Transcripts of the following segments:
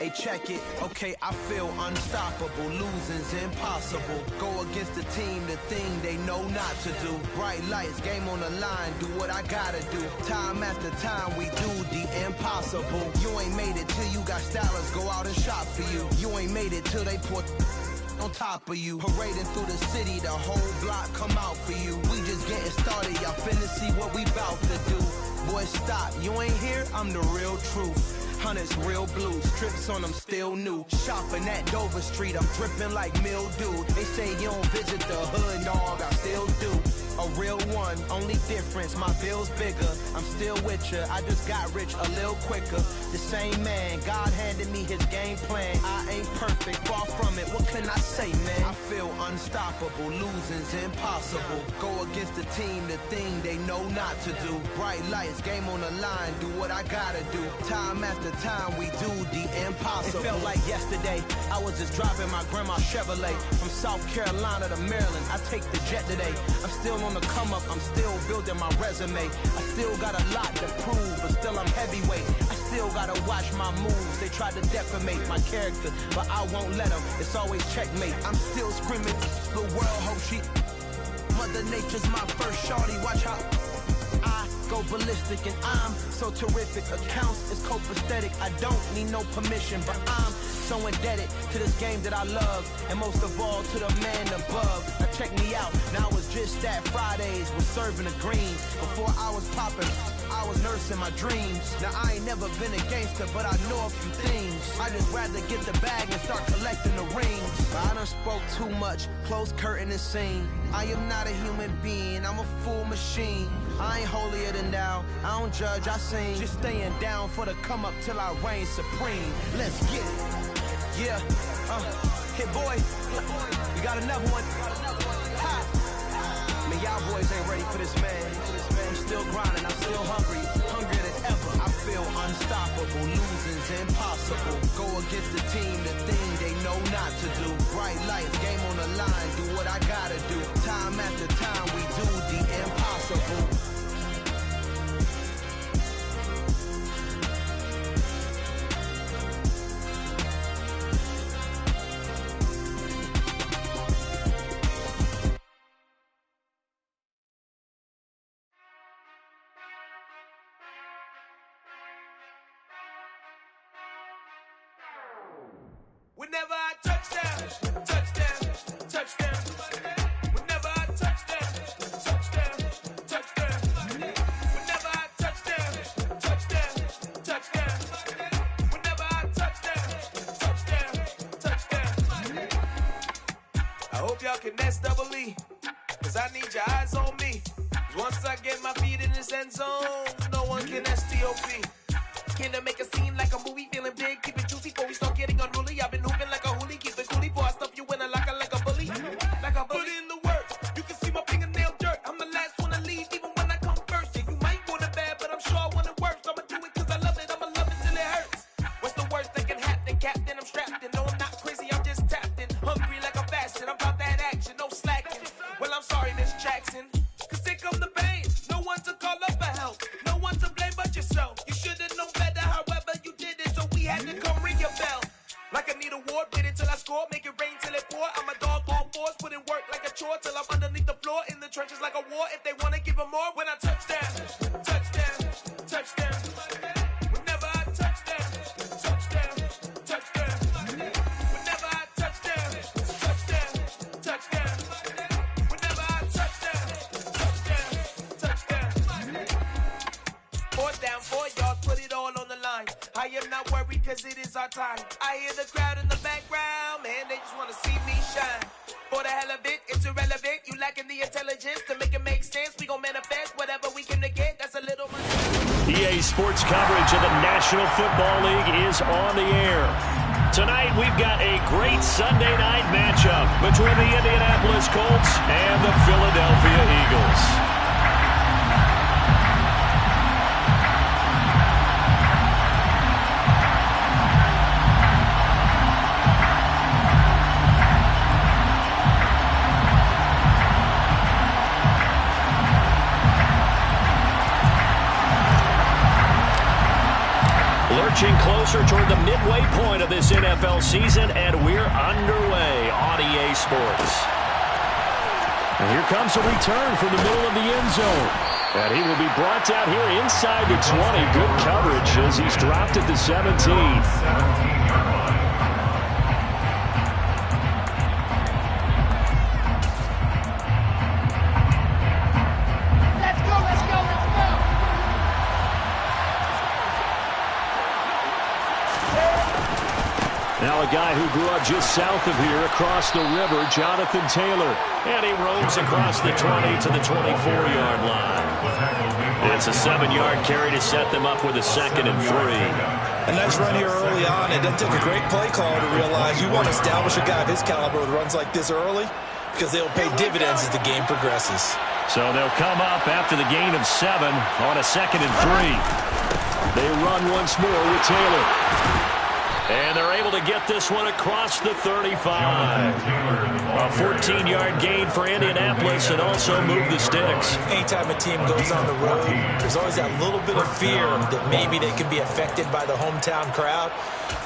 Hey, check it. Okay, I feel unstoppable. Losing's impossible. Go against the team, the thing they know not to do. Bright lights, game on the line, do what I gotta do. Time after time, we do the impossible. You ain't made it till you got stylers go out and shop for you. You ain't made it till they put on top of you. Parading through the city, the whole block come out for you. We just getting started, y'all finna see what we bout to do. Boy, stop, you ain't here, I'm the real truth. Hunters, real blue, strips on them still new. Shopping at Dover Street, I'm dripping like mildew. They say you don't visit the hood, dog, I still do. A real one, only difference, my bill's bigger. I'm still with ya, I just got rich a little quicker. The same man, God handed me his game plan. I ain't perfect, far from it, what can I say, man? I feel unstoppable, losing's impossible. Go against the team, the thing they know not to do. Bright lights, game on the line, do what I gotta do. Time after time, we do the impossible. It felt like yesterday, I was just driving my grandma's Chevrolet. From South Carolina to Maryland, I take the jet today. I'm still on the come up, I'm still building my resume. I still got a lot to prove, but still I'm heavyweight. I still gotta watch my moves. They tried to defamate my character, but I won't let them. It's always checkmate. I'm still screaming, the world hope she. Mother Nature's my first shorty, watch how I go ballistic, and I'm so terrific. Accounts is copacetic, I don't need no permission, but I'm so indebted to this game that I love, and most of all to the man above. Now check me out, now it's just that Fridays was serving the greens. Before I was popping, I was nursing my dreams. Now I ain't never been a gangster, but I know a few things. I just rather get the bag and start collecting the rings. But I done spoke too much, close curtain and scene. I am not a human being, I'm a full machine. I ain't holier than thou, I don't judge, I sing. Just staying down for the come up till I reign supreme. Let's get it. Yeah, hit boy, we got another one. Ha. Man, y'all boys ain't ready for this, man. I'm still grinding, I'm still hungry, hungrier than ever. I feel unstoppable, losing's impossible. Go against the team, the thing they know not to do. Bright lights, game on the line, do what I gotta do. Time after time, we do the impossible. Whenever I touchdown, touchdown, touchdown. Whenever I touchdown, touchdown, touchdown. Whenever I touchdown, touchdown, touchdown. Whenever I touchdown, touchdown, touchdown. I hope y'all can nest double E, cause I need your eyes on me. Cause once I get my feet in this end zone, no one can STOP. Can I make a scene like a movie, feeling big, keep it juicy before we start getting unruly. I've been hooping like a hoolie, keep it coolie before I stuff you in a locker like a bully. Like a bully. Put in the work, you can see my fingernail dirt. I'm the last one to leave, even when I come first. Yeah, you might want it bad, but I'm sure I want it worse. I'ma do it cause I love it, I'ma love it till it hurts. What's the worst that can happen, Captain? I'm strapped in, no I'm not crazy, I'm just tapped in. Hungry like I'm fasting, I'm about that action, no slacking. Well, I'm sorry, Miss Jackson, cause here come the pain. No one to call up for help, no one to blame but yourself. You should've known better, however you did it, so we had to come ring your bell. Like I need a ward, wait until I score, make it rain till it pour. I'm a dog on force, put in work like a chore till I'm underneath the floor, in the trenches like a war. If they wanna give them more, when I touchdown, touchdown, touchdown. Whenever I touchdown, touchdown, touchdown. Whenever I touchdown, touchdown, touchdown. Whenever I touchdown, touchdown, touchdown. Fourth down, 4 yards, put it all on the line. I am not worried cause it is our time. I hear the crowd in the background, man, they just wanna see me shine. For the hell of it, it's irrelevant. You lacking the intelligence to make it make sense. We gon' manifest whatever we can get. That's a little money. EA Sports coverage of the National Football League is on the air. Tonight we've got a great Sunday night matchup between the Indianapolis Colts and the Philadelphia Eagles. inching closer toward the midway point of this NFL season, and we're underway on EA Sports. And here comes a return from the middle of the end zone. And he will be brought down here inside the 20. Good coverage as he's dropped at the 17. Now a guy who grew up just south of here across the river, Jonathan Taylor. And he roams across the 20 to the 24-yard line. It's a 7-yard carry to set them up with a 2nd and 3. A nice run here early on. It doesn't take a great play caller to realize you want to establish a guy of his caliber with runs like this early because they'll pay dividends as the game progresses. So they'll come up after the gain of 7 on a 2nd and 3. They run once more with Taylor. And they're able to get this one across the 35. A 14-yard gain for Indianapolis and also move the sticks. Anytime a team goes on the road, there's always that little bit of fear that maybe they can be affected by the hometown crowd.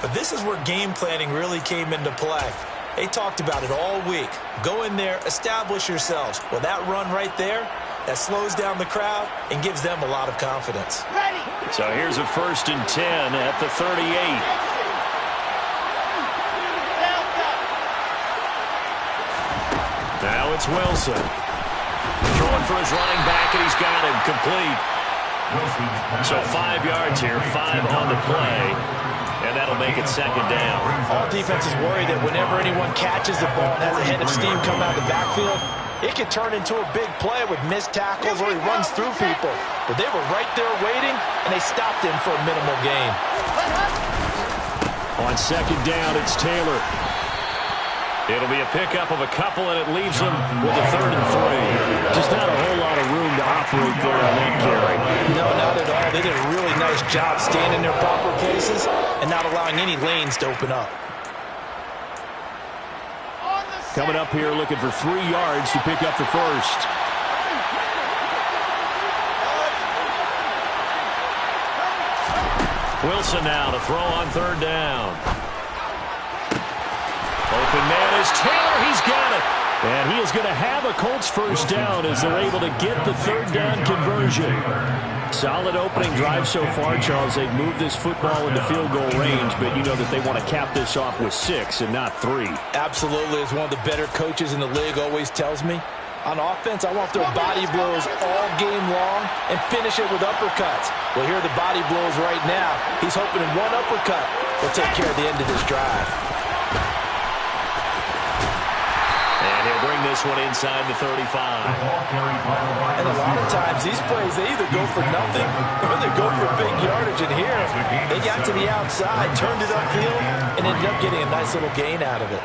But this is where game planning really came into play. They talked about it all week. Go in there, establish yourselves. Well, that run right there, that slows down the crowd and gives them a lot of confidence. Ready. So here's a 1st and 10 at the 38. Now it's Wilson. Throwing for his running back, and he's got him complete. So 5 yards here, 5 on the play, and that'll make it 2nd down. All defenses worry that whenever anyone catches the ball and has a head of steam come out of the backfield, it can turn into a big play with missed tackles or he runs through people. But they were right there waiting, and they stopped him for a minimal gain. On 2nd down, it's Taylor. It'll be a pickup of a couple, and it leaves them with a 3rd and 3. Just not a whole lot of room to operate there on that carry. No, not at all. They did a really nice job staying in their proper places and not allowing any lanes to open up. Coming up here looking for 3 yards to pick up the 1st. Wilson now to throw on 3rd down. Open man is Taylor. He's got it. And he is going to have a Colts 1st down as they're able to get the 3rd down conversion. Solid opening drive so far, Charles. They've moved this football into field goal range, but you know that they want to cap this off with 6 and not 3. Absolutely. As one of the better coaches in the league always tells me, on offense, I want their body blows all game long and finish it with uppercuts. Well, here are the body blows right now. He's hoping in one uppercut will take care of the end of this drive. Bring this one inside the 35. And a lot of times, these plays, they either go for nothing or they go for big yardage. And here, they got to the outside, turned it upfield, and ended up getting a nice little gain out of it.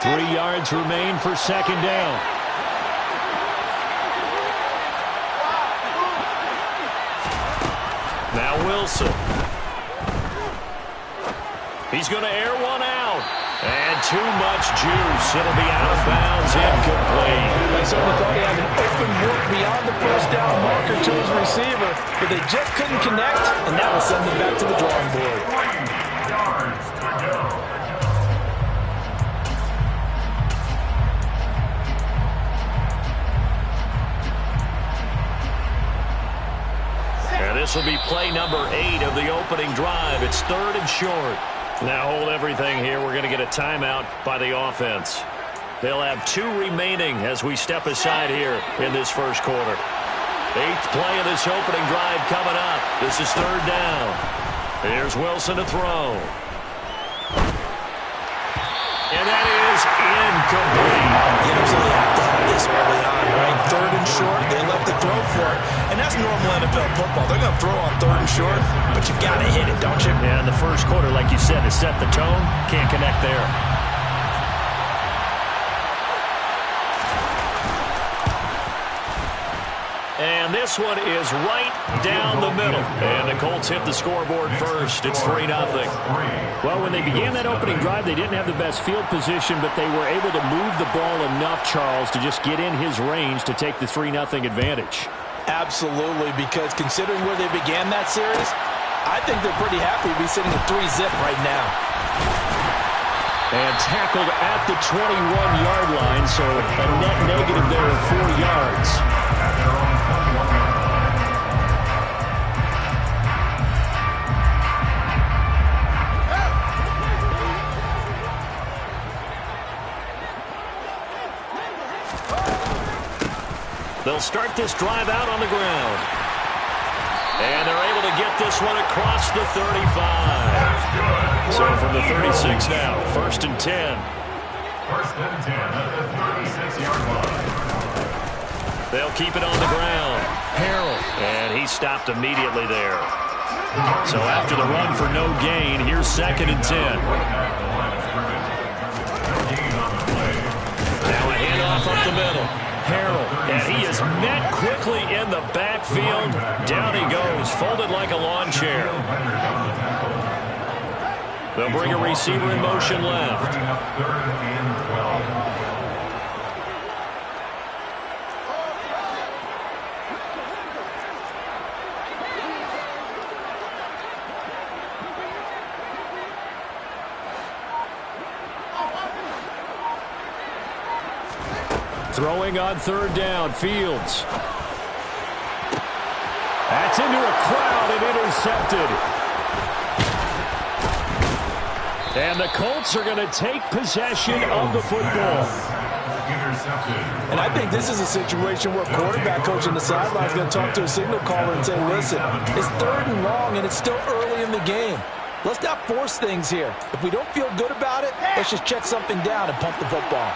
3 yards remain for 2nd down. Now Wilson. He's going to air one out. And too much juice. It'll be out of bounds, incomplete. They certainly thought he had an open look beyond the 1st down marker to his receiver, but they just couldn't connect, and that will send them back to the drawing board. 3 yards to go. And this will be play number 8 of the opening drive. It's 3rd and short. Now hold everything here. We're going to get a timeout by the offense. They'll have 2 remaining as we step aside here in this 1st quarter. 8th play of this opening drive coming up. This is 3rd down. Here's Wilson to throw. And that is incomplete. You absolutely have to have this early on, right? 3rd and short, they left the throw for it. And that's normal NFL football. They're going to throw on 3rd and short, but you've got to hit it, don't you? Yeah, in the 1st quarter, like you said, to set the tone, can't connect there. And this one is right down the middle. And the Colts hit the scoreboard first. It's 3-0. Well, when they began that opening drive, they didn't have the best field position, but they were able to move the ball enough, Charles, to just get in his range to take the 3-0 advantage. Absolutely, because considering where they began that series, I think they're pretty happy to be sitting at 3-zip right now. And tackled at the 21-yard line, so a net negative there of 4 yards. They'll start this drive out on the ground. And they're able to get this one across the 35. So from the 36 now, 1st and 10. 1st and 10 at the 36-yard line. They'll keep it on the ground. Harrell. And he stopped immediately there. So after the run for no gain, here's 2nd and 10. Now a handoff up the middle. Harrell, and he is met quickly in the backfield. Down he goes, folded like a lawn chair. They'll bring a receiver in motion left. Throwing on 3rd down, Fields. That's into a crowd and intercepted. And the Colts are going to take possession of the football. And I think this is a situation where quarterback coach on the sideline is going to talk to a signal caller and say, listen, it's 3rd and long and it's still early in the game. Let's not force things here. If we don't feel good about it, let's just check something down and pump the football.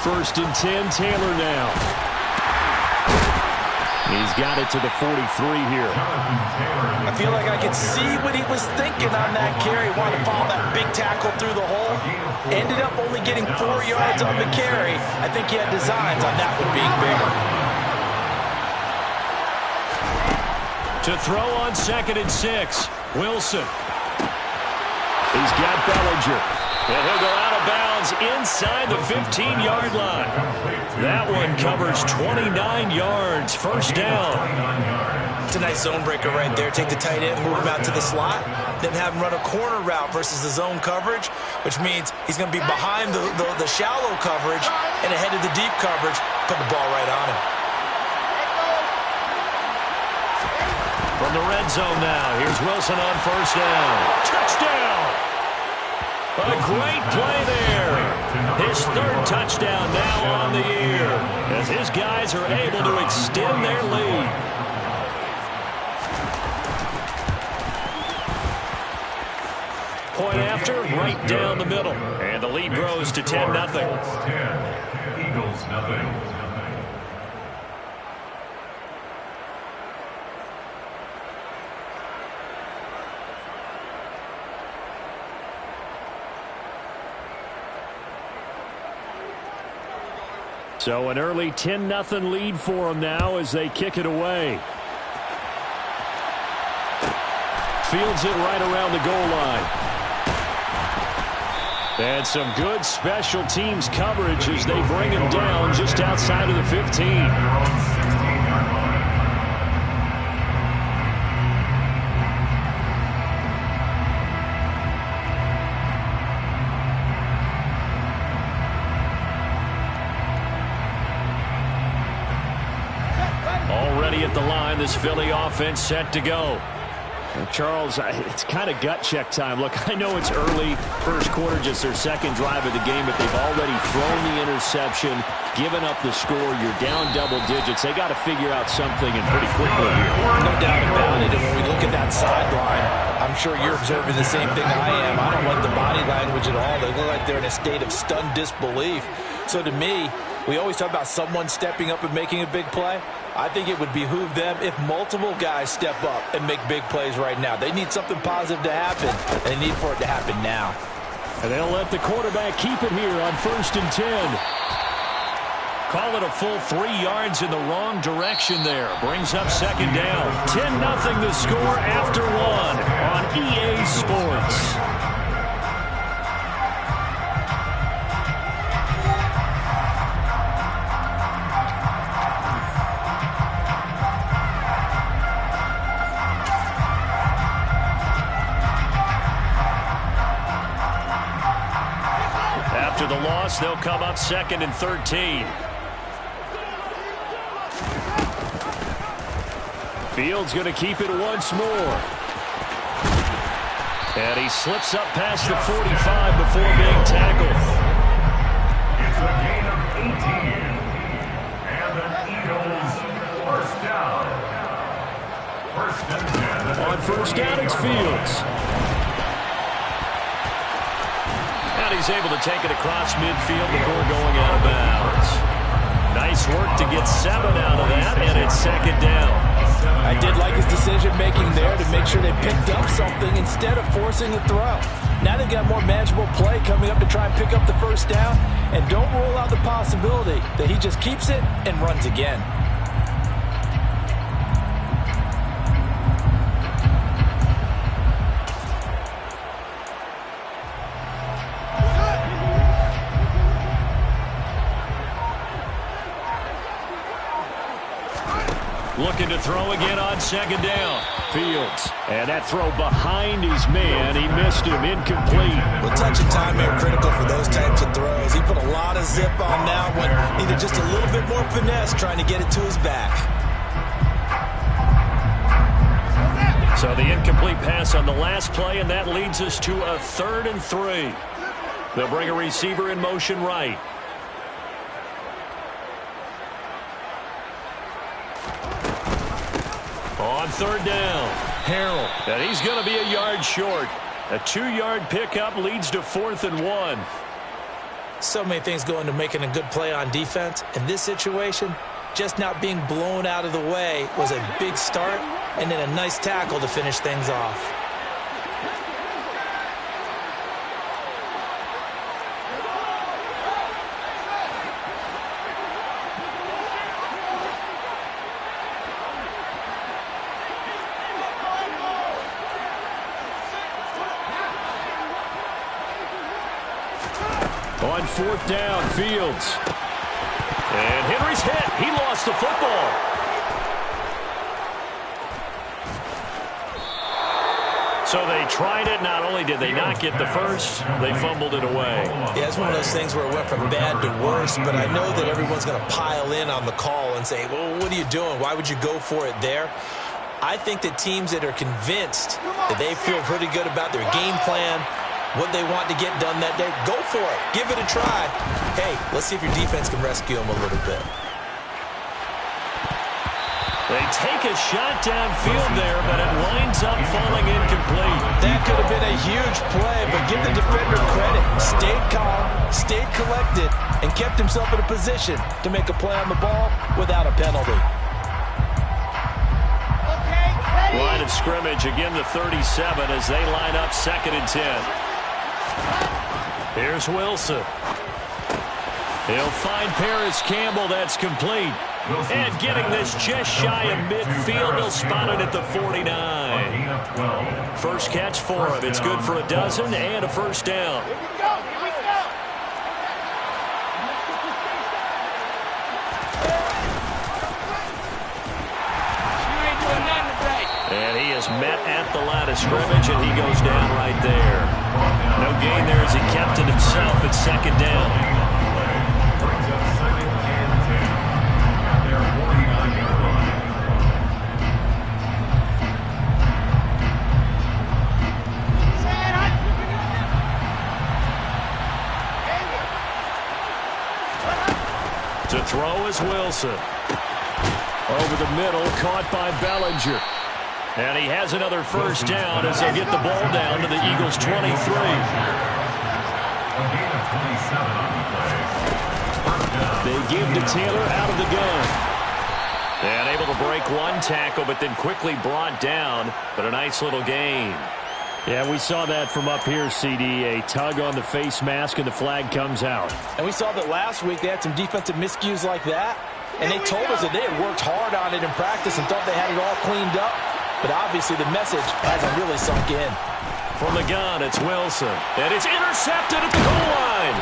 1st and 10, Taylor now. He's got it to the 43 here. I feel like I could see what he was thinking on that carry. Wanted to follow that big tackle through the hole. Ended up only getting 4 yards on the carry. I think he had designs on that one being bigger. To throw on 2nd and 6, Wilson. He's got Bellinger. And he'll go out of bounds inside the 15-yard line. That one covers 29 yards. 1st down. It's a nice zone breaker right there. Take the tight end, move him out to the slot, then have him run a corner route versus the zone coverage, which means he's going to be behind the shallow coverage and ahead of the deep coverage. Put the ball right on him. From the red zone now, here's Wilson on 1st down. Touchdown! A great play there. His 3rd touchdown now on the year as his guys are able to extend their lead. Point after, right down the middle. And the lead grows to 10-0. Eagles nothing. So an early 10-0 lead for them now as they kick it away. Fields it right around the goal line. And some good special teams coverage as they bring him down just outside of the 15. Already at the line, this Philly offense set to go. Charles, it's kind of gut check time. Look, I know it's early, 1st quarter, just their 2nd drive of the game, but they've already thrown the interception, given up the score. You're down double digits. They got to figure out something and pretty quickly here. No doubt about it. And when we look at that sideline, I'm sure you're observing the same thing I am. I don't like the body language at all. They look like they're in a state of stunned disbelief. So to me, we always talk about someone stepping up and making a big play. I think it would behoove them if multiple guys step up and make big plays right now. They need something positive to happen, and they need for it to happen now. And they'll let the quarterback keep it here on 1st and 10. Call it a full 3 yards in the wrong direction there. Brings up 2nd down. 10-0 the score after 1 on EA Sports. After the loss, they'll come up 2nd and 13. Fields going to keep it once more. And he slips up past the 45 before being tackled. It's a gain of 18. And the Eagles first down. First and 10. On first down, it's Fields. And he's able to take it across midfield before going out of bounds. Nice work to get 7 out of that, and it's 2nd down. I did like his decision-making there to make sure they picked up something instead of forcing the throw. Now they've got more manageable play coming up to try and pick up the first down, and don't rule out the possibility that he just keeps it and runs again. Looking to throw again on 2nd down. Fields. And that throw behind his man. He missed him. Incomplete. Well, touch and time are critical for those types of throws. He put a lot of zip on that one. Needed just a little bit more finesse trying to get it to his back. So the incomplete pass on the last play, and that leads us to a 3rd and 3. They'll bring a receiver in motion right. On 3rd down, Harrell. And he's going to be a yard short. A 2-yard pickup leads to 4th and 1. So many things go into making a good play on defense. In this situation, just not being blown out of the way was a big start, and then a nice tackle to finish things off. On 4th down, Fields. And Henry's hit. He lost the football. So they tried it. Not only did they not get the first, they fumbled it away. Yeah, it's one of those things where it went from bad to worse, but I know that everyone's going to pile in on the call and say, well, what are you doing? Why would you go for it there? I think that teams that are convinced that they feel pretty good about their game plan, what they want to get done that day, go for it. Give it a try. Hey, let's see if your defense can rescue them a little bit. They take a shot downfield there, but it winds up falling incomplete. That could have been a huge play, but give the defender credit. Stayed calm, stayed collected, and kept himself in a position to make a play on the ball without a penalty. Line of scrimmage, again the 37 as they line up 2nd and 10. Here's Wilson. He'll find Paris Campbell. That's complete. And getting this just shy of midfield, he'll spot it at the 49. First catch for him. It's good for a dozen and a first down. And he is met at the line of scrimmage, and he goes down right there. No gain there as he kept it himself at 2nd down. To throw is Wilson. Over the middle, caught by Bellinger. And he has another first down as they get the ball down to the Eagles' 23. They give to Taylor out of the gun. And able to break one tackle, but then quickly brought down. But a nice little gain. Yeah, we saw that from up here, CD. A tug on the face mask, and the flag comes out. And we saw that last week they had some defensive miscues like that. And they told us that they had worked hard on it in practice and thought they had it all cleaned up. But obviously the message hasn't really sunk in. From the gun, it's Wilson. And it's intercepted at the goal line.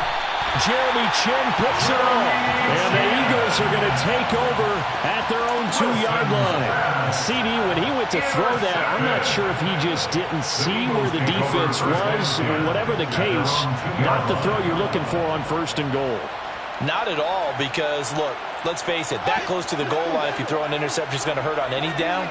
Jeremy Chin picks it off. And the Eagles are going to take over at their own 2-yard line. CD, when he went to throw that, I'm not sure if he just didn't see where the defense was. Whatever the case, not the throw you're looking for on 1st and goal. Not at all, because, look, let's face it, that close to the goal line, if you throw an interception, is going to hurt on any down.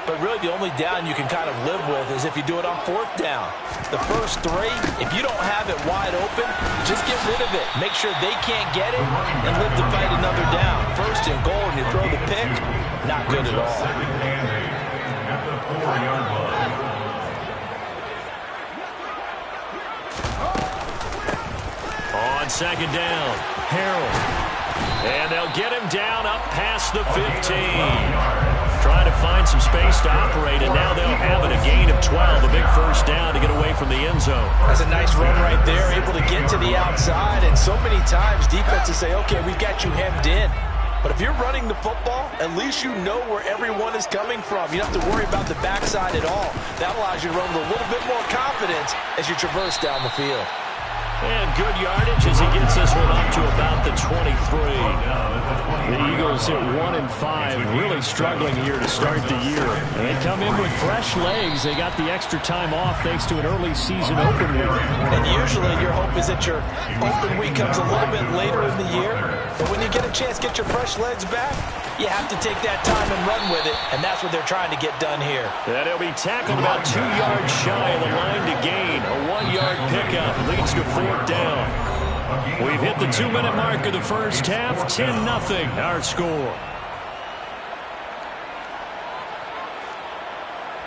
But really, the only down you can kind of live with is if you do it on 4th down. The first 3, if you don't have it wide open, just get rid of it. Make sure they can't get it and live to fight another down. 1st and goal, and you throw the pick, not good at all. Second and 8 at the 4-yard line. On 2nd down, Harrell. And they'll get him down up past the 15. Trying to find some space to operate, and now they'll have it, a gain of 12, a big 1st down to get away from the end zone. That's a nice run right there, able to get to the outside, and so many times defenses say, okay, we've got you hemmed in. But if you're running the football, at least you know where everyone is coming from. You don't have to worry about the backside at all. That allows you to run with a little bit more confidence as you traverse down the field. And good yardage as he gets this one up to about the 23. The Eagles at 1-5, really struggling here to start the year. And they come in with fresh legs. They got the extra time off thanks to an early season open week. And usually your hope is that your open week comes a little bit later in the year. But when you get a chance to get your fresh legs back, you have to take that time and run with it. And that's what they're trying to get done here. And he'll be tackled about 2 yards shy of the line to gain. A 1-yard pickup leads to 4th down. We've hit the 2-minute mark of the first half. 10-0 our score.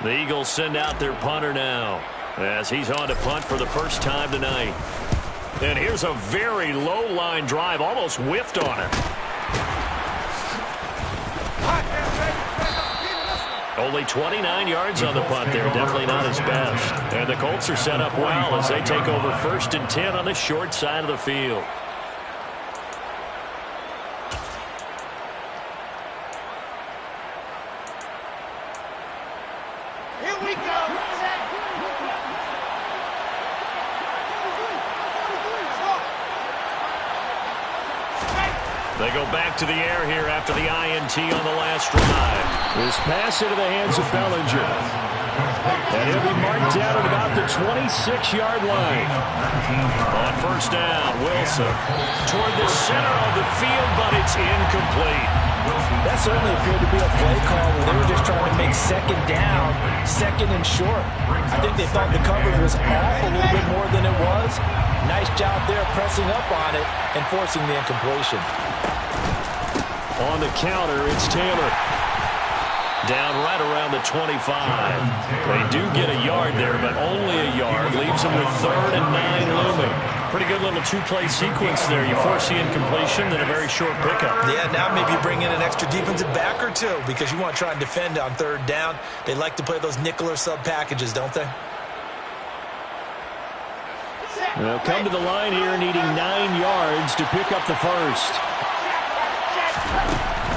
The Eagles send out their punter now as he's on to punt for the first time tonight. And here's a very low line drive, almost whiffed on it. Only 29 yards on the punt there. Definitely not his best. And the Colts are set up well as they take over 1st and 10 on the short side of the field. Here we go. They go back to the air here after the INT on the last drive. This pass into the hands of Bellinger. And he'll be marked down at about the 26-yard line. On 1st down, Wilson toward the center of the field, but it's incomplete. That certainly appeared to be a play call where they were just trying to make 2nd down, 2nd and short. I think they thought the coverage was off a little bit more than it was. Nice job there pressing up on it and forcing the incompletion. On the counter, it's Taylor. Down right around the 25. They do get a yard there, but only a yard. Leaves them with 3rd and 9 looming. Pretty good little 2-play sequence there. You force the incompletion, then a very short pickup. Yeah, now maybe you bring in an extra defensive back or two because you want to try and defend on 3rd down. They like to play those nickel or sub packages, don't they? They'll come to the line here needing 9 yards to pick up the first.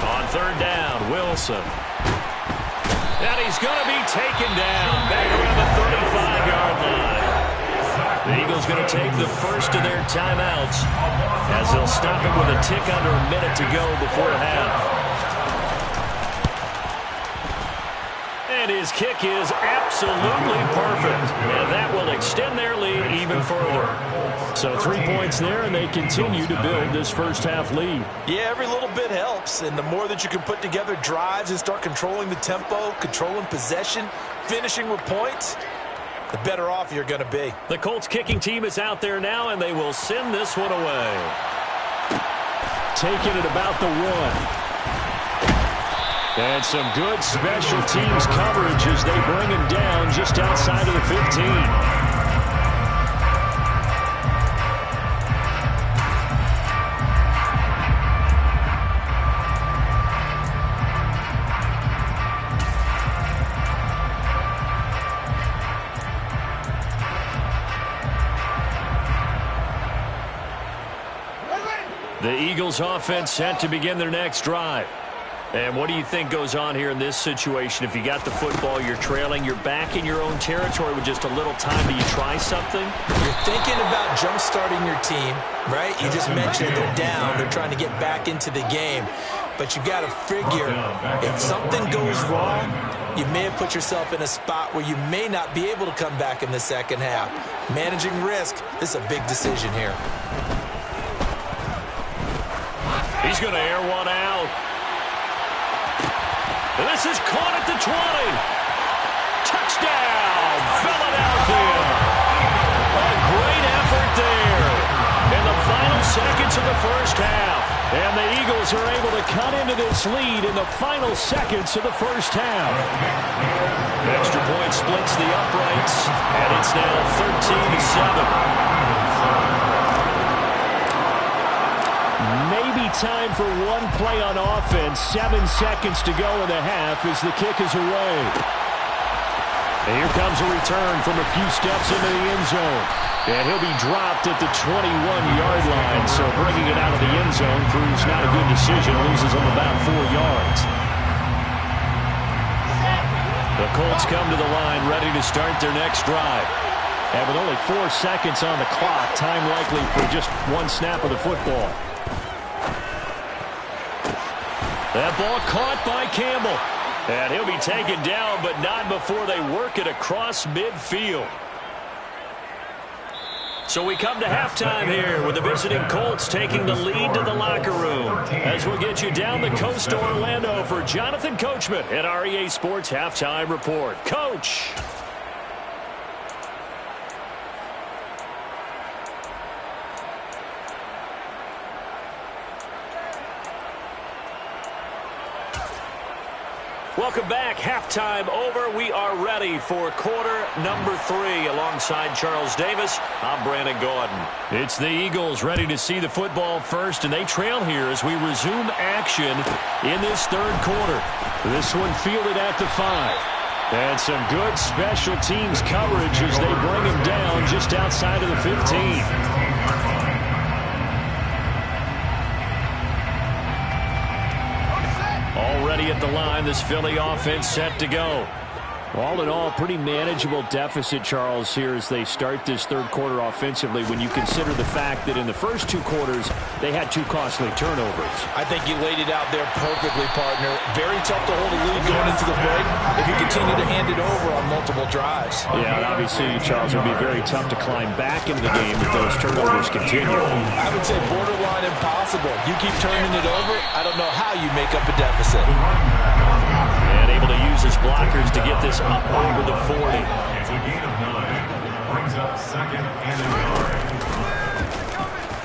On 3rd down, Wilson. And he's going to be taken down back around the 35-yard line. The Eagles going to take the first of their timeouts as they'll stop it with a tick under a minute to go before half. And his kick is absolutely perfect. And that will extend their lead even further. So 3 points there, and they continue to build this first half lead. Yeah, every little bit helps. And the more that you can put together drives and start controlling the tempo, controlling possession, finishing with points, the better off you're going to be. The Colts kicking team is out there now, and they will send this one away. Taking it about the 1. And some good special teams coverage as they bring him down just outside of the 15. The Eagles offense set to begin their next drive. And what do you think goes on here in this situation? If you got the football, you're trailing, you're back in your own territory with just a little time. Do you try something? You're thinking about jump-starting your team, right? You just mentioned they're down. They're trying to get back into the game. But you got to figure, if something goes wrong, you may have put yourself in a spot where you may not be able to come back in the second half. Managing risk, this is a big decision here. He's going to air one out. And this is caught at the 20. Touchdown, Philadelphia. A great effort there in the final seconds of the first half. And the Eagles are able to cut into this lead in the final seconds of the first half. Extra point splits the uprights, and it's now 13-7. Maybe time for one play on offense. 7 seconds to go in the half as the kick is away. And here comes a return from a few steps into the end zone. And he'll be dropped at the 21-yard line. So bringing it out of the end zone proves not a good decision. Loses him about 4 yards. The Colts come to the line ready to start their next drive. And with only 4 seconds on the clock, time likely for just one snap of the football. That ball caught by Campbell. And he'll be taken down, but not before they work it across midfield. So we come to halftime here with the visiting Colts taking the lead to the locker room. As we'll get you down the coast to Orlando for Jonathan Coachman at our EA Sports Halftime Report. Coach. Welcome back. Halftime over. We are ready for quarter number 3. Alongside Charles Davis, I'm Brandon Gordon. It's the Eagles ready to see the football first, and they trail here as we resume action in this third quarter. This one fielded at the 5. And some good special teams coverage as they bring him down just outside of the 15. Already at the line, this Philly offense set to go. All in all, pretty manageable deficit, Charles, here as they start this third quarter offensively when you consider the fact that in the first 2 quarters, they had 2 costly turnovers. I think you laid it out there perfectly, partner. Very tough to hold a lead going into the break if you continue to hand it over on multiple drives. Yeah, and obviously, Charles, it would be very tough to climb back into the game if those turnovers continue. I would say borderline impossible. You keep turning it over, I don't know how you make up a deficit. And able to use his blockers to get this up over the 40. It's a gain of 9. Brings up second and a yard.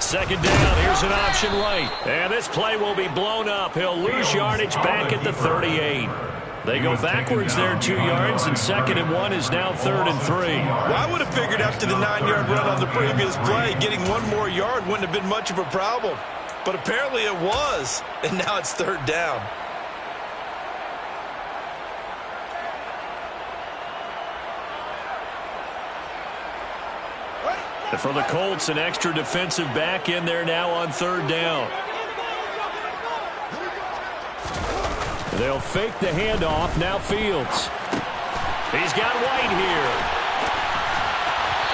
Second down, here's an option right. And this play will be blown up. He'll lose yardage back at the 38. They go backwards there 2 yards, and 2nd and 1 is now 3rd and 3. Well, I would have figured after the 9-yard run on the previous play, getting 1 more yard wouldn't have been much of a problem. But apparently it was, and now it's 3rd down. And for the Colts, an extra defensive back in there now on 3rd down. They'll fake the handoff. Now Fields. He's got White here.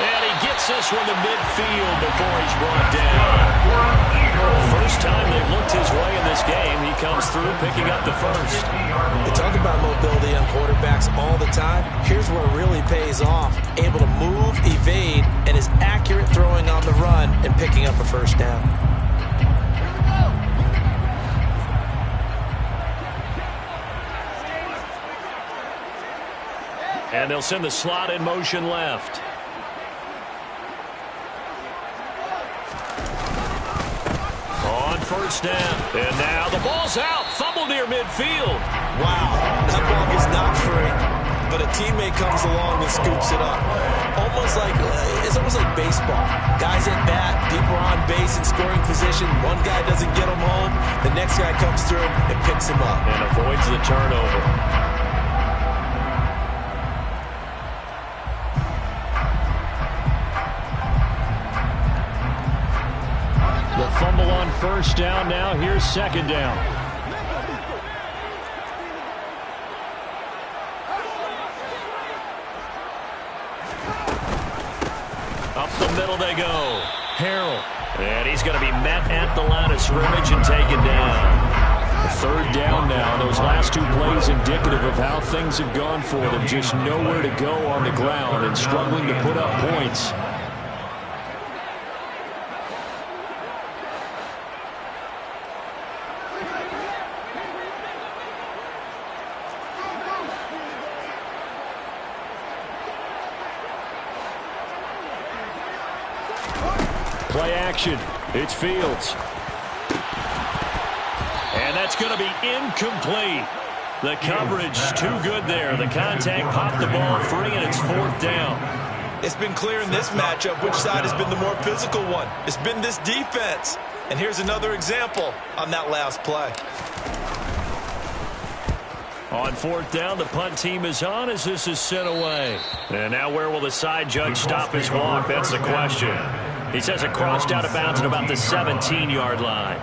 And he gets this one to midfield before he's brought down. First time they've looked his way in this game. He comes through picking up the first. They talk about mobility on quarterbacks all the time. Here's where it really pays off. Able to move, evade, and is accurate throwing on the run and picking up a first down. And they'll send the slot in motion left. On first down. And now the ball's out. Fumble near midfield. Wow, that ball gets knocked free, but a teammate comes along and scoops it up. It's almost like baseball. Guys at bat, people are on base in scoring position. One guy doesn't get him home. The next guy comes through and picks him up. And avoids the turnover. The fumble on first down. Now here's 2nd down. the middle they go. Harrell. And he's going to be met at the line of scrimmage and taken down. Third down now. Those last two plays indicative of how things have gone for them. Just nowhere to go on the ground and struggling to put up points. Play action. It's Fields. And that's going to be incomplete. The coverage too good there. The contact popped the ball free, and it's fourth down. It's been clear in this matchup which side has been the more physical one. It's been this defense. And here's another example on that last play. On fourth down, the punt team is on as this is sent away. And now where will the side judge stop his walk? That's the question. He says it crossed out of bounds at about the 17-yard line.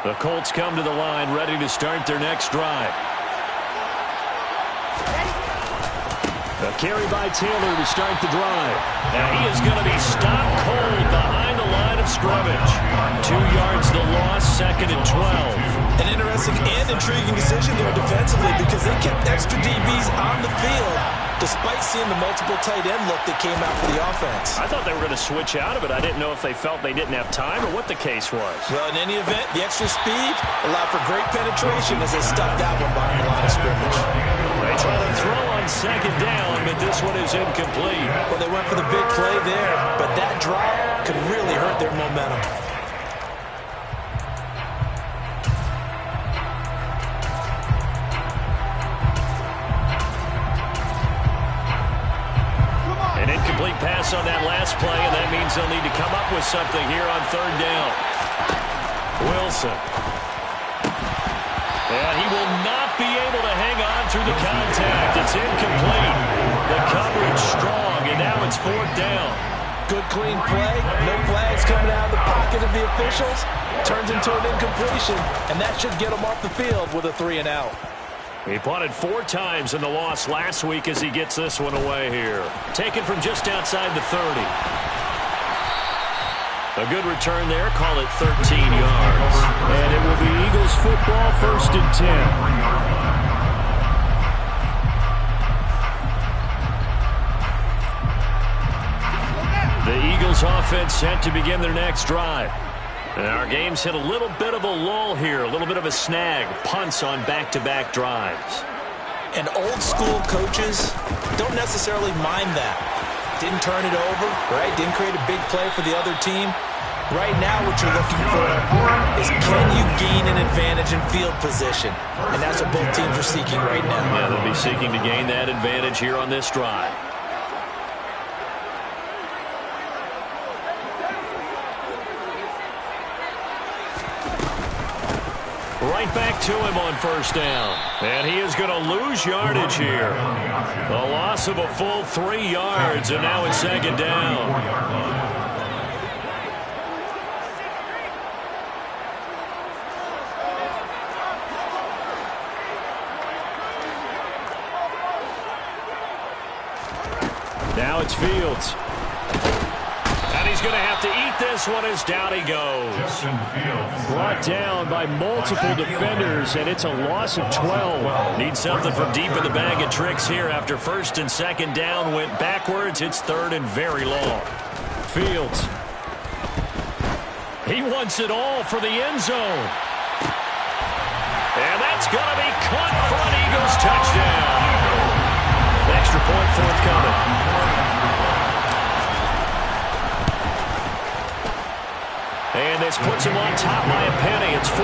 The Colts come to the line ready to start their next drive. A carry by Taylor to start the drive. Now he is going to be stopped cold behind the line of scrimmage. 2 yards the loss, second and 12. An interesting and intriguing decision there defensively because they kept extra DBs on the field despite seeing the multiple tight end look that came out for the offense. I thought they were going to switch out of it. I didn't know if they felt they didn't have time or what the case was. Well, in any event, the extra speed allowed for great penetration as they stuffed that one behind the line of scrimmage. They try to throw on second down, but this one is incomplete. Well, they went for the big play there, but that drop could really hurt their momentum. An incomplete pass on that last play, and that means they'll need to come up with something here on third down. Wilson. And he will not be able to hang on through the contact. It's incomplete. The coverage strong, and now it's fourth down. Good clean play. No flags coming out of the pocket of the officials. Turns into an incompletion, and that should get them off the field with a 3-and-out. He punted 4 times in the loss last week as he gets this one away here. Taken from just outside the 30. A good return there. Call it 13 yards. And it will be Eagles football, first and 10. The Eagles offense set to begin their next drive. And our game's hit a little bit of a lull here, a little bit of a snag. Punts on back-to-back drives. And old-school coaches don't necessarily mind that. Didn't turn it over, right? Didn't create a big play for the other team. Right now what you're looking for is can you gain an advantage in field position? And that's what both teams are seeking right now. Yeah, they'll be seeking to gain that advantage here on this drive. Right back to him on first down. And he is going to lose yardage here. A loss of a full 3 yards, and now it's second down. Now it's Fields. And he's going to have to eat this one as down he goes. Brought down by multiple defenders, and it's a loss of 12. Need something from deep in the bag of tricks here after first and second down went backwards. It's third and very long. Fields. He wants it all for the end zone. And that's going to be caught for an Eagles touchdown. Extra point forthcoming. And this puts him on top by a penny. It's 14-13.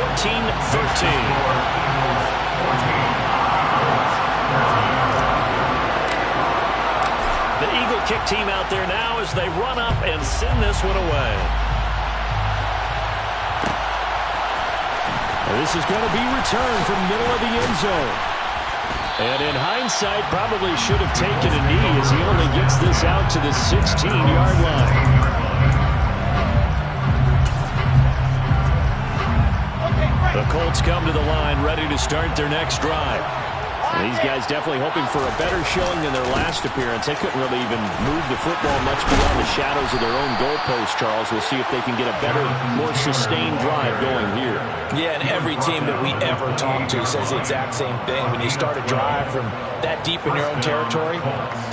The Eagle kick team out there now as they run up and send this one away. This is going to be returned from the middle of the end zone. And in hindsight, probably should have taken a knee as he only gets this out to the 16-yard line. The Colts come to the line ready to start their next drive. These guys definitely hoping for a better showing than their last appearance. They couldn't really even move the football much beyond the shadows of their own goalpost, Charles. We'll see if they can get a better, more sustained drive going here. Yeah, and every team that we ever talk to says the exact same thing. When you start a drive from that deep in your own territory,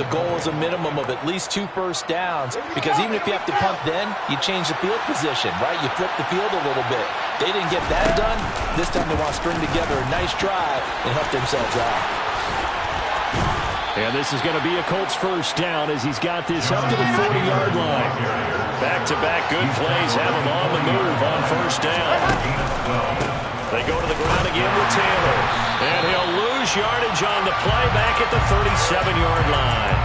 the goal is a minimum of at least 2 first downs, because even if you have to punt then, you change the field position, right? You flip the field a little bit. They didn't get that done. This time they want to string together a nice drive and help themselves out. And this is going to be a Colts first down as he's got this up to the 40-yard line. Back-to-back good plays have him on the move on first down. They go to the ground again with Taylor. And he'll lose yardage on the play back at the 37-yard line.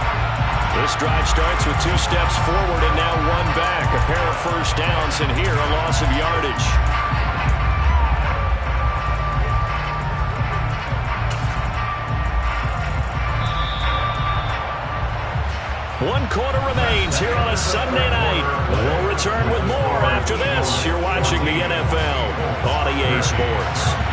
This drive starts with 2 steps forward and now 1 back. A pair of first downs, and here a loss of yardage. 1 quarter remains here on a Sunday night. We'll return with more after this. You're watching the NFL on EA Sports.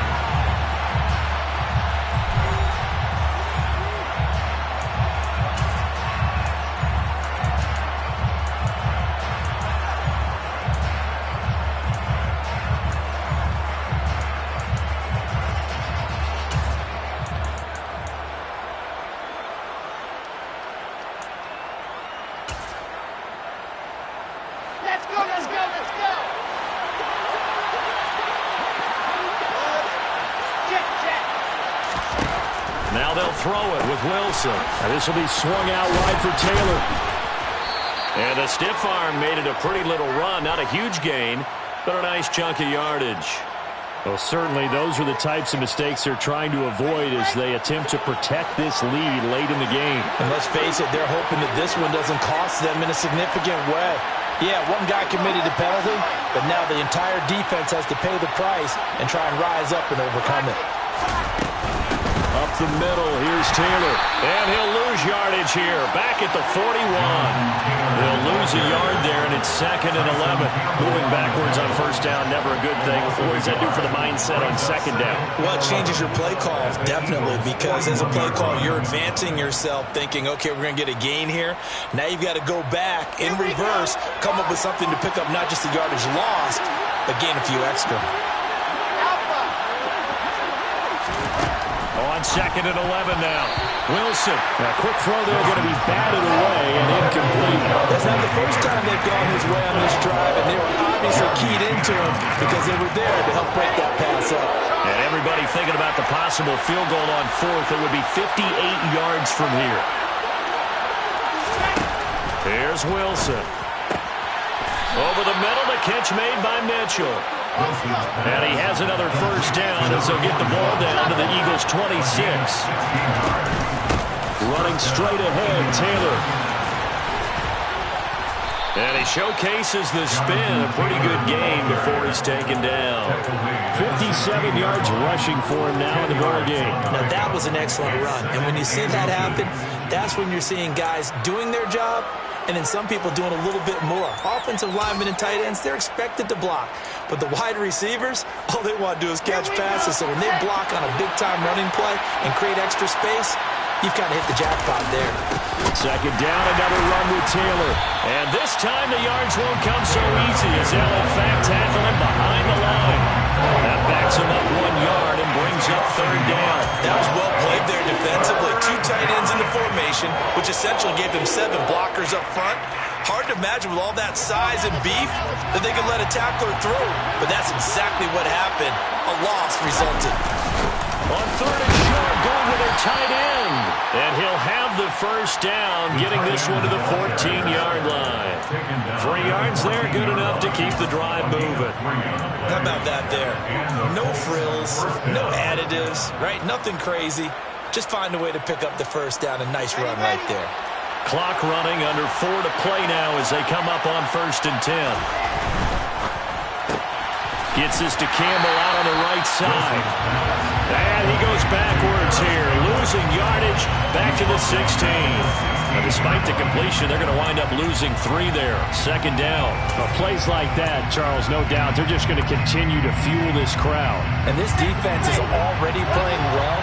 Now they'll throw it with Wilson. And this will be swung out wide for Taylor. And the stiff arm made it a pretty little run. Not a huge gain, but a nice chunk of yardage. Well, certainly those are the types of mistakes they're trying to avoid as they attempt to protect this lead late in the game. And let's face it, they're hoping that this one doesn't cost them in a significant way. Yeah, one guy committed a penalty, but now the entire defense has to pay the price and try and rise up and overcome it. Up the middle, here's Taylor. And he'll lose yardage here, back at the 41. They'll lose a yard there, and it's 2nd and 11. Moving backwards on first down, never a good thing. What does that do for the mindset on 2nd down? Well, it changes your play call, definitely, because as a play call, you're advancing yourself, thinking, okay, we're going to get a gain here. Now you've got to go back in reverse, come up with something to pick up not just the yardage lost, but gain a few extra. On 2nd and 11 now. Wilson. A quick throw there, going to be batted away and incomplete. That's not the first time they've gone his way on this drive, and they were obviously keyed into him because they were there to help break that pass up. And everybody thinking about the possible field goal on 4th. It would be 58 yards from here. Here's Wilson. Over the middle, the catch made by Mitchell. And he has another first down as he'll get the ball down to the Eagles' 26. Running straight ahead, Taylor. And he showcases the spin. A pretty good gain before he's taken down. 57 yards rushing for him now in the ball game. Now that was an excellent run. And when you see that happen, that's when you're seeing guys doing their job and then some people doing a little bit more. Offensive linemen and tight ends, they're expected to block. But the wide receivers, all they want to do is catch passes. So when they block on a big-time running play and create extra space, you've kind of hit the jackpot there. 2nd down, another run with Taylor. And this time the yards won't come so easy as they'll in fact tackle him behind the line. That backs him up 1 yard and brings up 3rd down. That was well played there defensively. 2 tight ends in the formation, which essentially gave them 7 blockers up front. Hard to imagine with all that size and beef that they could let a tackler through. But that's exactly what happened. A loss resulted. On 3rd and short, going to their tight end. And he'll have the first down, getting this one to the 14-yard line. 3 yards there, good enough to keep the drive moving. How about that there? No frills, no additives, right? Nothing crazy. Just find a way to pick up the first down. A nice run right there. Clock running, under 4 to play now as they come up on 1st and 10. Gets this to Campbell out on the right side. And he goes backwards here, losing yardage back to the 16. Now, despite the completion, they're going to wind up losing 3 there. 2nd down. Well, plays like that, Charles, no doubt, they're just going to continue to fuel this crowd. And this defense is already playing well.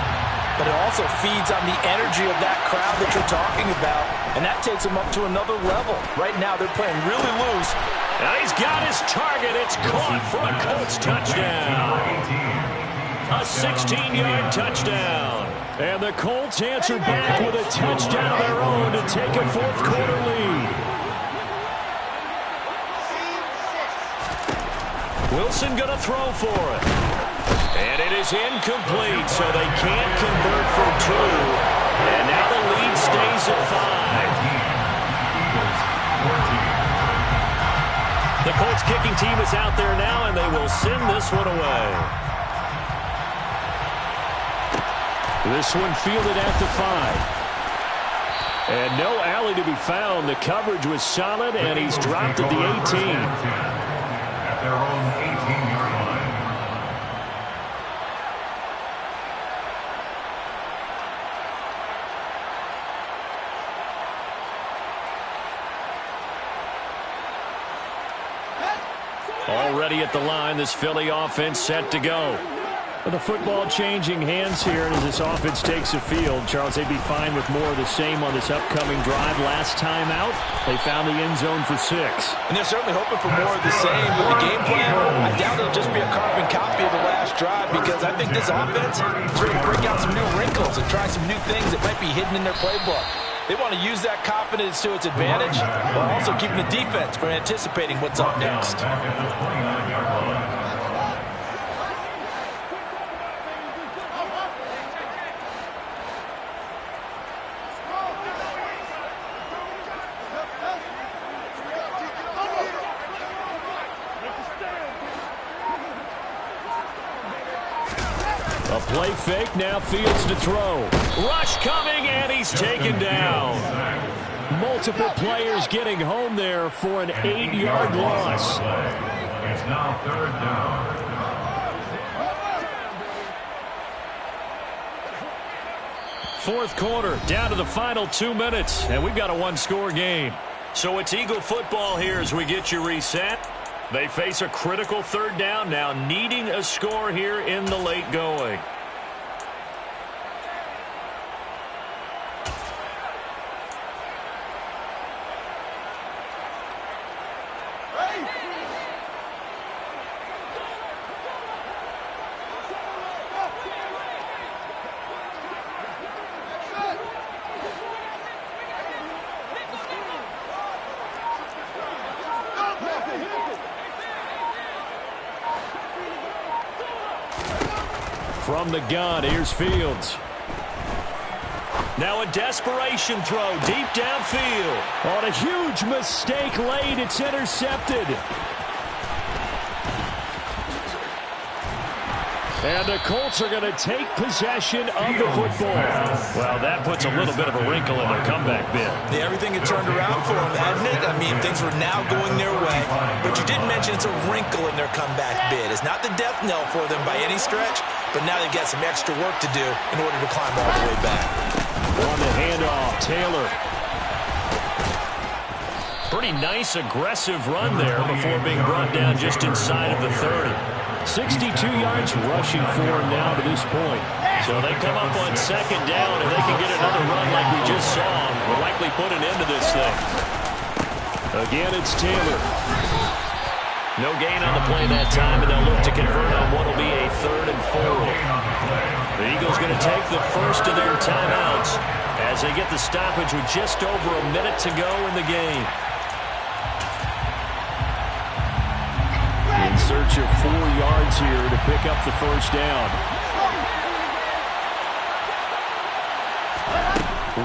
but it also feeds on the energy of that crowd that you're talking about, and that takes them up to another level. Right now, they're playing really loose. And he's got his target. It's caught for a Colts touchdown. A 16-yard touchdown. And the Colts answer back with a touchdown of their own to take a fourth-quarter lead. Wilson going to throw for it. And it is incomplete, so they can't convert for two. And now the lead stays at 5. The Colts kicking team is out there now, and they will send this one away. This one fielded at the 5. And no alley to be found. The coverage was solid, and he's dropped at the 18. At their own 18-yard line. Already at the line, this Philly offense set to go. With the football changing hands here, and as this offense takes the field, Charles, they'd be fine with more of the same on this upcoming drive. Last time out, they found the end zone for 6. And they're certainly hoping for more of the same with the game plan. I doubt it'll just be a carbon copy of the last drive, because I think this offense is ready to break out some new wrinkles and try some new things that might be hidden in their playbook. They want to use that confidence to its advantage, while also keeping the defense from anticipating what's up next. A play fake, now Fields to throw. Rush coming, and he's taken down. Multiple players getting home there for an 8-yard loss. It's now 3rd down. Fourth quarter, down to the final 2 minutes, and we've got a one-score game. So it's Eagle football here as we get you reset. They face a critical 3rd down now, needing a score here in the late going. From the gun, here's Fields. Now a desperation throw deep downfield. On a huge mistake late, it's intercepted. And the Colts are going to take possession of the football. Well, that puts a little bit of a wrinkle in their comeback bid. Yeah, everything had turned around for them, hadn't it? I mean, things were now going their way. But you didn't mention it's a wrinkle in their comeback bid. It's not the death knell for them by any stretch, but now they've got some extra work to do in order to climb all the way back. On the handoff, Taylor. Pretty nice, aggressive run there before being brought down just inside of the 30. 62 yards rushing for him now to this point. So they come up on 2nd down, and they can get another run like we just saw. Will likely put an end to this thing. Again, it's Taylor. No gain on the play that time, and they'll look to convert on what will be a 3rd and 4. The Eagles going to take the first of their timeouts as they get the stoppage with just over a minute to go in the game. In search of 4 yards here to pick up the first down.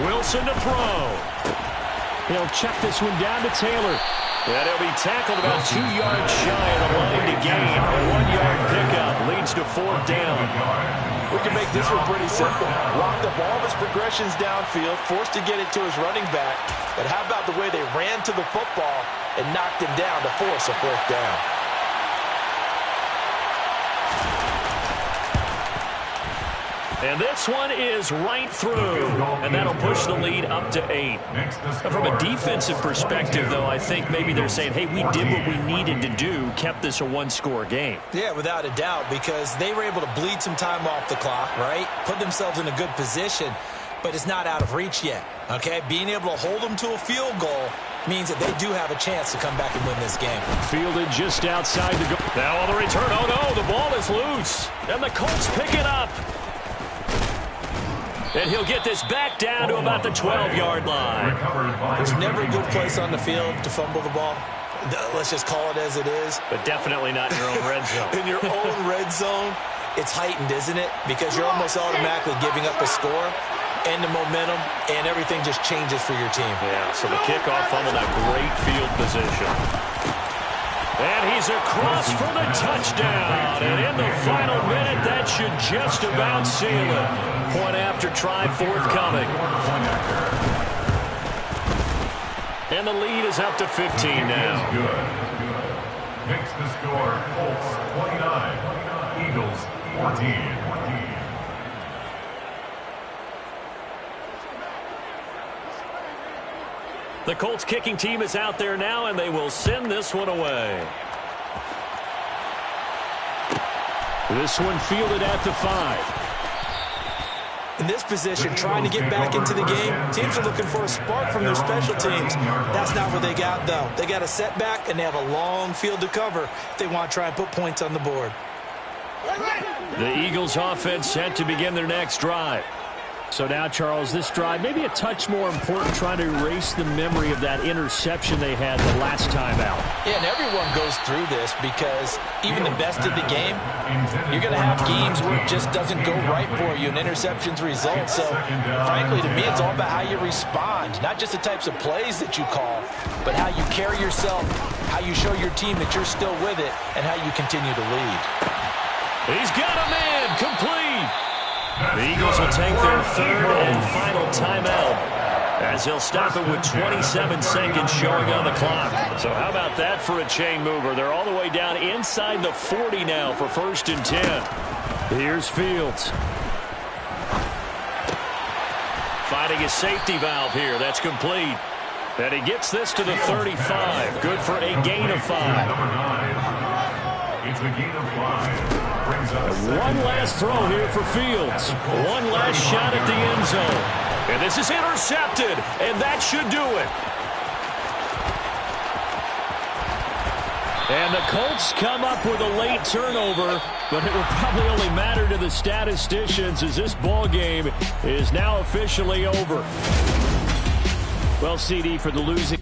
Wilson to throw. He'll check this one down to Taylor. And he'll be tackled about 2 yards shy of the line to gain. A 1-yard pickup leads to 4th down. We can make this one pretty simple. Locked up all of his progressions downfield, forced to get it to his running back. But how about the way they ran to the football and knocked him down to force a 4th down? And this one is right through, and that'll push the lead up to 8. From a defensive perspective, though, I think maybe they're saying, hey, we did what we needed to do, kept this a one-score game. Yeah, without a doubt, because they were able to bleed some time off the clock, right? Put themselves in a good position, but it's not out of reach yet, okay? Being able to hold them to a field goal means that they do have a chance to come back and win this game. Fielded just outside the goal. Now on the return, oh no, the ball is loose, and the Colts pick it up. And he'll get this back down to about the 12-yard line. There's never a good place on the field to fumble the ball. Let's just call it as it is. But definitely not in your own red zone. In your own red zone, it's heightened, isn't it? Because you're almost automatically giving up a score and the momentum, and everything just changes for your team. Yeah, so the kickoff fumbled a great field position. And he's across for the touchdown. And in the final minute, that should just about seal it. Point after try forthcoming. And the lead is up to 15 now. Makes the score Colts 29, Eagles 14. The Colts kicking team is out there now, and they will send this one away. This one fielded at the 5. In this position, trying to get back into the game, teams are looking for a spark from their special teams. That's not what they got, though. They got a setback, and they have a long field to cover if they want to try and put points on the board. The Eagles offense set to begin their next drive. So now, Charles, this drive maybe a touch more important, trying to erase the memory of that interception they had the last time out. Yeah, and everyone goes through this because even the best of the game, you're going to have games where it just doesn't go right for you, and interceptions result. So, frankly, to me, it's all about how you respond, not just the types of plays that you call, but how you carry yourself, how you show your team that you're still with it, and how you continue to lead. He's got a man complete. The Eagles will take their third and final timeout as they'll stop it with 27 seconds showing on the clock. So how about that for a chain mover? They're all the way down inside the 40 now for 1st and 10. Here's Fields. Finding his safety valve here. That's complete. And he gets this to the 35. Good for a gain of 5. It's a gain of 5. One last throw here for Fields. One last shot at the end zone. And this is intercepted, and that should do it. And the Colts come up with a late turnover, but it will probably only matter to the statisticians as this ball game is now officially over. Well, CD, for the losing